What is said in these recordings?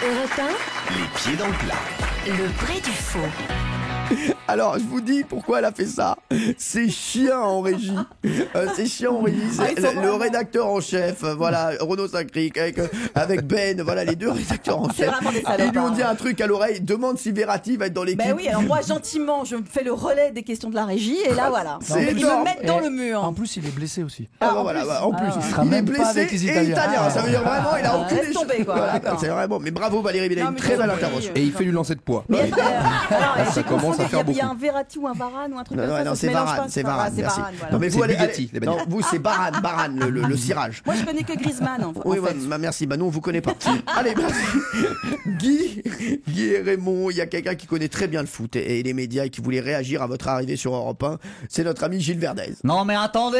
Europe Les pieds dans le plat. 1, le vrai du faux. Alors, je vous dis pourquoi elle a fait ça. C'est chiant en régie. C'est chiant en régie. C'est le rédacteur en chef, voilà, Renaud Saint-Cric, avec Ben, voilà, les deux rédacteurs en C'est chef. vraiment des Et ils lui ont salopards. dit un truc à l'oreille, demande si Verratti va être dans l'équipe. Ben oui, alors moi gentiment, je fais le relais des questions de la régie et là voilà. C'est Ils énorme. me mettent dans le mur. En plus, il est blessé aussi. Ah bah voilà, bah, en plus, Il sera il est même pas blessé avec les et Italiens. italien. Ça veut dire vraiment, il a aucune laisse tomber, quoi, Voilà, d'accord. c'est vraiment. Mais bravo Valérie, il a Non, une mais très belle oui, intervention. Et il fait du lancer de poids. Mais alors, ça commence à faire Il y a beaucoup. un Verratti ou un Varane ou un truc Non, comme non, ça. non, Ça se c'est mélange Varane, pas, c'est pas grave, Varane, c'est merci. Varane, voilà. Non, mais C'est vous allez, Bugatti, les non, bagnoles. vous c'est Varane, le cirage. Moi je connais que Griezmann en Oui, fait. ouais, bah, merci. Bah, nous, on vous connaît pas. Allez, merci. Guy et Raymond, il y a quelqu'un qui connaît très bien le foot et les médias et qui voulait réagir à votre arrivée sur Europe 1. C'est notre ami Gilles Verdez. Non mais attendez,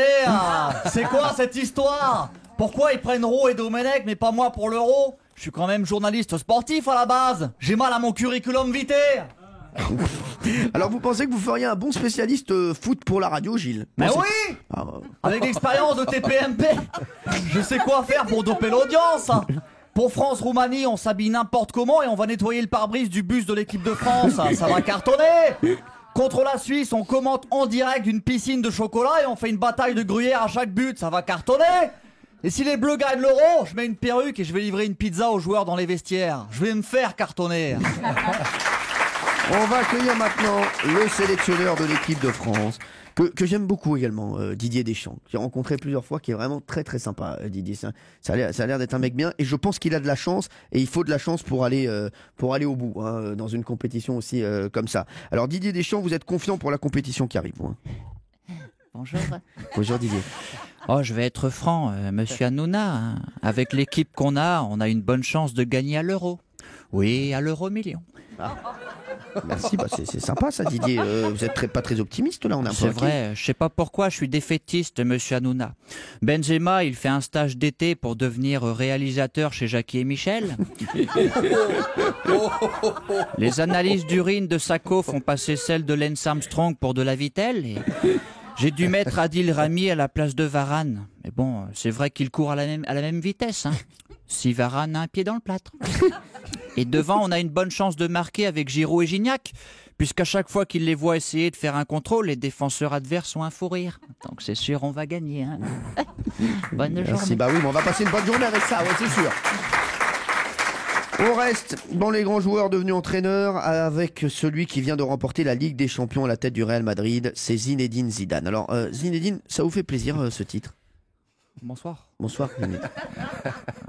c'est quoi cette histoire? Pourquoi ils prennent Roux et Domenech mais pas moi pour l'Euro? Je suis quand même journaliste sportif à la base. J'ai mal à mon curriculum vitae. Alors, vous pensez que vous feriez un bon spécialiste foot pour la radio, Gilles? Mais Pensez- oui, Ah, bah, avec l'expérience de TPMP, je sais quoi faire pour doper l'audience. Pour France-Roumanie, on s'habille n'importe comment et on va nettoyer le pare-brise du bus de l'équipe de France. Ça va cartonner. Contre la Suisse, on commente en direct d'une piscine de chocolat et on fait une bataille de gruyère à chaque but. Ça va cartonner. Et si les Bleus gagnent l'Euro, je mets une perruque et je vais livrer une pizza aux joueurs dans les vestiaires. Je vais me faire cartonner. On va accueillir maintenant le sélectionneur de l'équipe de France, que j'aime beaucoup également, Didier Deschamps, que j'ai rencontré plusieurs fois, qui est vraiment très très sympa, Didier. Ça a l'air d'être un mec bien, et je pense qu'il a de la chance, et il faut de la chance pour aller au bout, hein, dans une compétition aussi comme ça. Alors Didier Deschamps, vous êtes confiant pour la compétition qui arrive, vous, hein? Bonjour. Bonjour Didier. Oh, je vais être franc, monsieur Hanouna. Hein. Avec l'équipe qu'on a, on a une bonne chance de gagner à l'euro. Oui, à l'euro million. Merci, bah c'est sympa ça Didier. Vous êtes pas très optimiste là, on a un peu C'est inquiet. vrai, je sais pas pourquoi je suis défaitiste, monsieur Hanouna. Benzema, il fait un stage d'été pour devenir réalisateur chez Jackie et Michel. Les analyses d'urine de Sacco font passer celles de Lance Armstrong pour de la Vitelle. Et j'ai dû mettre Adil Rami à la place de Varane. Mais bon, c'est vrai qu'il court à la même vitesse. Hein. Si Varane a un pied dans le plâtre. Et devant, on a une bonne chance de marquer avec Giroud et Gignac, puisqu'à chaque fois qu'ils les voient essayer de faire un contrôle, les défenseurs adverses ont un fou rire. Donc c'est sûr, on va gagner. Hein. Bonne Merci, journée. bah oui, mais on va passer une bonne journée avec ça, ouais, c'est sûr. On reste dans les grands joueurs devenus entraîneurs avec celui qui vient de remporter la Ligue des Champions à la tête du Real Madrid, c'est Zinedine Zidane. Alors Zinedine, ça vous fait plaisir ce titre? Bonsoir. Bonsoir Zinedine.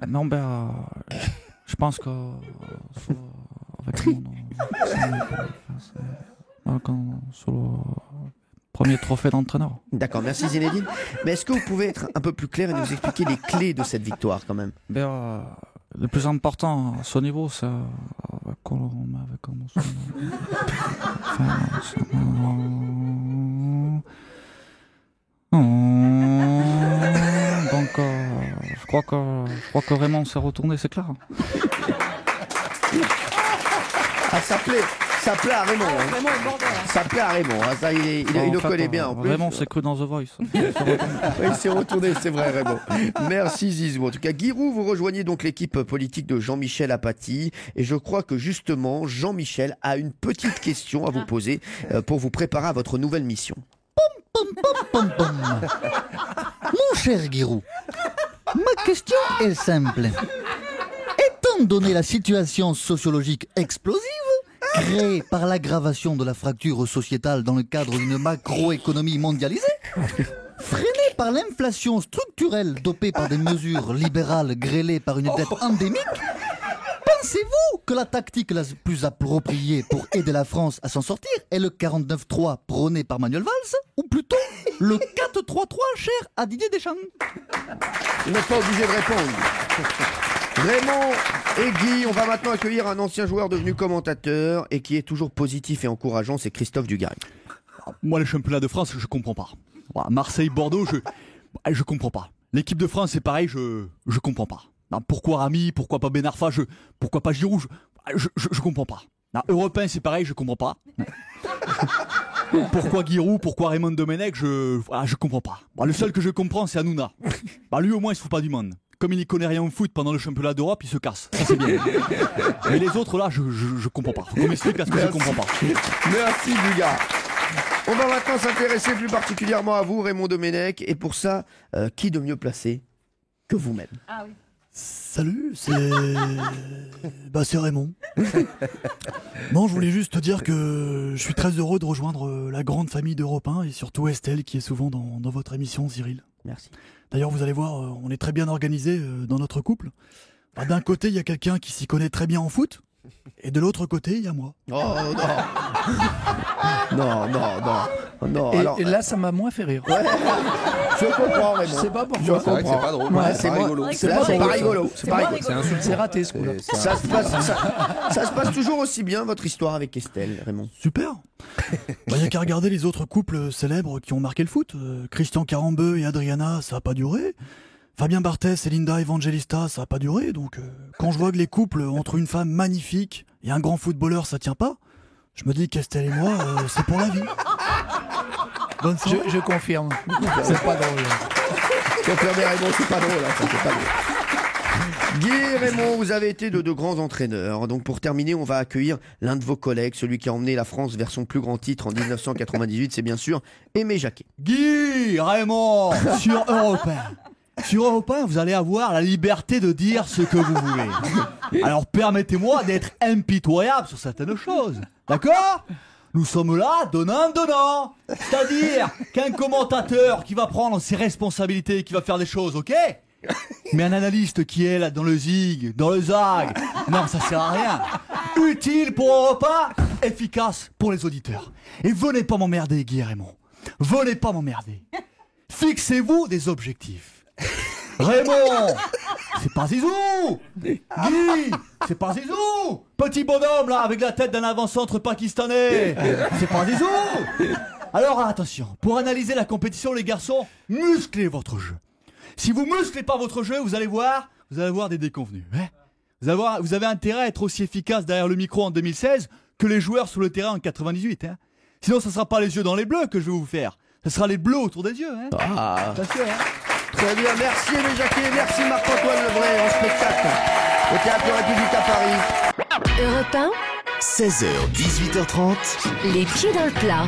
Non, ben, je pense que avec sur le premier trophée d'entraîneur. D'accord, merci Zinedine. Mais est-ce que vous pouvez être un peu plus clair et nous expliquer les clés de cette victoire quand même? Ben, le plus important à ce niveau, c'est donc je crois que Raymond s'est retourné, c'est clair. Ah, ça plaît à Raymond. Hein. Vraiment le bordel. Hein. Ça plaît à Raymond. Hein. Ça, il le connaît bien en plus. Raymond s'est cru dans The Voice. Oui, il s'est retourné, c'est vrai Raymond. Merci Zizou. En tout cas, Giroud, vous rejoignez donc l'équipe politique de Jean-Michel Apathy. Et je crois que justement, Jean-Michel a une petite question à vous poser pour vous préparer à votre nouvelle mission. Mon cher Giroud, ma question est simple. Étant donné la situation sociologique explosive créée par l'aggravation de la fracture sociétale dans le cadre d'une macroéconomie mondialisée, freinée par l'inflation structurelle dopée par des mesures libérales grêlées par une dette endémique, pensez-vous que la tactique la plus appropriée pour aider la France à s'en sortir est le 49-3 prôné par Manuel Valls ou plutôt le 4-3-3 cher à Didier Deschamps? Vous n'êtes pas obligé de répondre. Raymond et Guy, on va maintenant accueillir un ancien joueur devenu commentateur et qui est toujours positif et encourageant, c'est Christophe Dugarry. Moi, le championnat de France, je comprends pas. Voilà, Marseille-Bordeaux, je comprends pas. L'équipe de France, c'est pareil, je comprends pas. Non, pourquoi Rami, pourquoi pas Ben Arfa, pourquoi pas Giroud, je comprends pas. Non, Europe 1, c'est pareil, je comprends pas. Pourquoi Giroud, pourquoi Raymond Domenech, je comprends pas. Bah, le seul que je comprends, c'est Hanouna. Bah, lui, au moins, il se fout pas du monde. comme il n'y connaît rien au foot pendant le championnat d'Europe, il se casse. Ça, c'est bien. Mais les autres, là, je comprends pas. Faut qu'on m'explique parce que je comprends pas. Merci Buga. On va maintenant s'intéresser plus particulièrement à vous, Raymond Domenech. Et pour ça, qui de mieux placé que vous-même? Ah oui. Salut, c'est Raymond. Non, je voulais juste te dire que je suis très heureux de rejoindre la grande famille d'Europe 1 et surtout Estelle qui est souvent dans votre émission, Cyril. Merci. D'ailleurs, vous allez voir, on est très bien organisé dans notre couple. D'un côté, il y a quelqu'un qui s'y connaît très bien en foot, et de l'autre côté, il y a moi. Oh non. Non. Et là, ça m'a moins fait rire. Ouais. Je comprends, Raymond. Je sais pas pourquoi. Je comprends. C'est pas drôle. Ouais, c'est pas rigolo. C'est là, c'est pas rigolo. C'est pas rigolo. C'est insultant. C'est raté ce coup-là. Ça se passe toujours aussi bien, votre histoire avec Estelle, Raymond. Super. Il n'y a qu'à regarder les autres couples célèbres qui ont marqué le foot. Christian Carambeu et Adriana, ça n'a pas duré. Fabien Barthès et Linda Evangelista, ça n'a pas duré. Donc, quand je vois que les couples entre une femme magnifique et un grand footballeur, ça tient pas, je me dis qu'Estelle et moi, c'est pour la vie. Bonne soirée. Je confirme. C'est pas drôle. Confirmez, Raymond, c'est pas drôle. Hein, ça, c'est pas drôle. Guy, Raymond, vous avez été de grands entraîneurs. Donc pour terminer, on va accueillir l'un de vos collègues, celui qui a emmené la France vers son plus grand titre en 1998, c'est bien sûr Aimé Jacquet. Guy, Raymond, sur Europe 1. Sur Europe 1, vous allez avoir la liberté de dire ce que vous voulez. Alors permettez-moi d'être impitoyable sur certaines choses. D'accord ? Nous sommes là, donnant. C'est-à-dire qu'un commentateur qui va prendre ses responsabilités, qui va faire des choses, ok ? Mais un analyste qui est là dans le zig, dans le zag, non, ça sert à rien. Utile pour Europe 1, efficace pour les auditeurs. Et venez pas m'emmerder, Guy et Raymond. Venez pas m'emmerder. Fixez-vous des objectifs. Raymond, c'est pas Zizou. Guy, c'est pas Zizou. Petit bonhomme là, avec la tête d'un avant-centre pakistanais. C'est pas Zizou. Alors attention, pour analyser la compétition, les garçons, musclez votre jeu. Si vous musclez pas votre jeu, vous allez voir des déconvenus. Hein, vous avez intérêt à être aussi efficace derrière le micro en 2016 que les joueurs sur le terrain en 98. Hein. Sinon, ça sera pas les yeux dans les bleus que je vais vous faire. Ça sera les bleus autour des yeux. Hein. Ah. Attention, hein. Très bien, merci Aimé Jacquet, merci Marc-Antoine Lebray en spectacle au Théâtre République à Paris. Europe 1, 16h, 18h30. les pieds dans le plat.